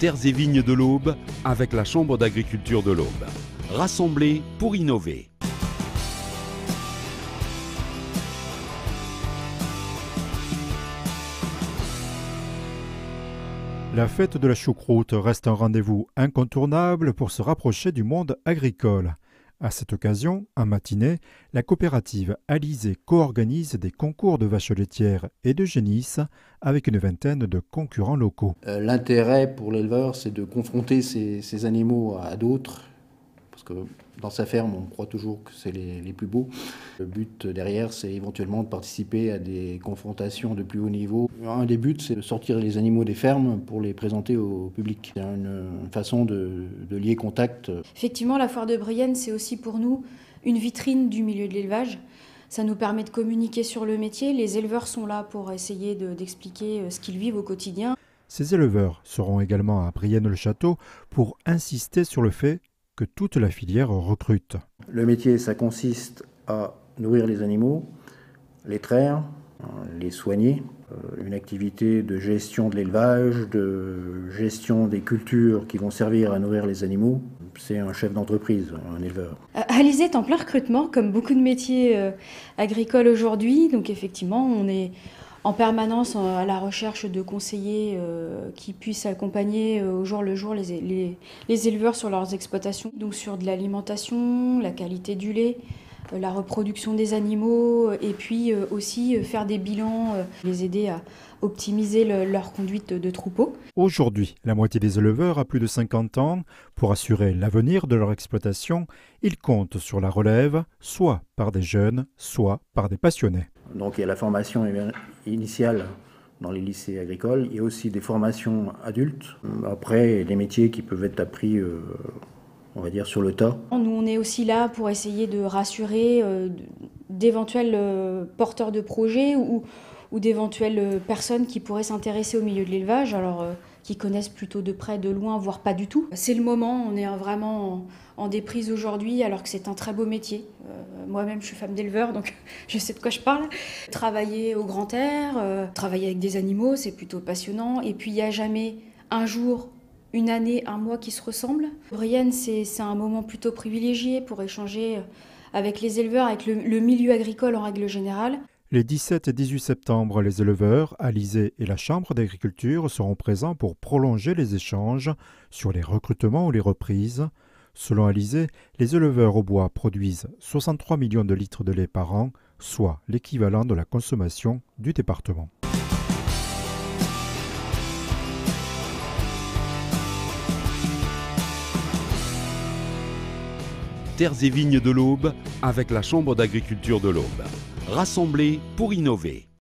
Terres et vignes de l'Aube avec la Chambre d'agriculture de l'Aube. Rassemblés pour innover. La fête de la choucroute reste un rendez-vous incontournable pour se rapprocher du monde agricole. À cette occasion, en matinée, la coopérative Alizé co-organise des concours de vaches laitières et de génisses avec une vingtaine de concurrents locaux. L'intérêt pour l'éleveur, c'est de confronter ces animaux à d'autres, parce que dans sa ferme, on croit toujours que c'est les plus beaux. Le but derrière, c'est éventuellement de participer à des confrontations de plus haut niveau. Un des buts, c'est de sortir les animaux des fermes pour les présenter au public. C'est une façon de lier contact. Effectivement, la foire de Brienne, c'est aussi pour nous une vitrine du milieu de l'élevage. Ça nous permet de communiquer sur le métier. Les éleveurs sont là pour essayer d'expliquer ce qu'ils vivent au quotidien. Ces éleveurs seront également à Brienne-le-Château pour insister sur le fait que toute la filière recrute. Le métier, ça consiste à nourrir les animaux, les traire, les soigner. Une activité de gestion de l'élevage, de gestion des cultures qui vont servir à nourrir les animaux. C'est un chef d'entreprise, un éleveur. Alizé est en plein recrutement, comme beaucoup de métiers agricoles aujourd'hui. Donc effectivement, on est en permanence à la recherche de conseillers qui puissent accompagner au jour le jour les éleveurs sur leurs exploitations. Donc sur de l'alimentation, la qualité du lait, la reproduction des animaux et puis aussi faire des bilans, les aider à optimiser leur conduite de troupeau. Aujourd'hui, la moitié des éleveurs a plus de 50 ans. Pour assurer l'avenir de leur exploitation, ils comptent sur la relève, soit par des jeunes, soit par des passionnés. Donc il y a la formation initiale dans les lycées agricoles, il y a aussi des formations adultes. Après, des métiers qui peuvent être appris, on va dire, sur le tas. Nous, on est aussi là pour essayer de rassurer d'éventuels porteurs de projets ou d'éventuelles personnes qui pourraient s'intéresser au milieu de l'élevage, alors qui connaissent plutôt de près, de loin, voire pas du tout. C'est le moment, on est vraiment en déprise aujourd'hui, alors que c'est un très beau métier. Moi-même, je suis femme d'éleveur, donc je sais de quoi je parle. Travailler au grand air, travailler avec des animaux, c'est plutôt passionnant. Et puis, il n'y a jamais un jour, une année, un mois qui se ressemblent. Brienne, c'est un moment plutôt privilégié pour échanger avec les éleveurs, avec le milieu agricole en règle générale. Les 17 et 18 septembre, les éleveurs, Alizé et la Chambre d'agriculture seront présents pour prolonger les échanges sur les recrutements ou les reprises. Selon Alizé, les éleveurs au bois produisent 63 millions de litres de lait par an, soit l'équivalent de la consommation du département. Terres et vignes de l'Aube avec la Chambre d'agriculture de l'Aube. Rassemblés pour innover.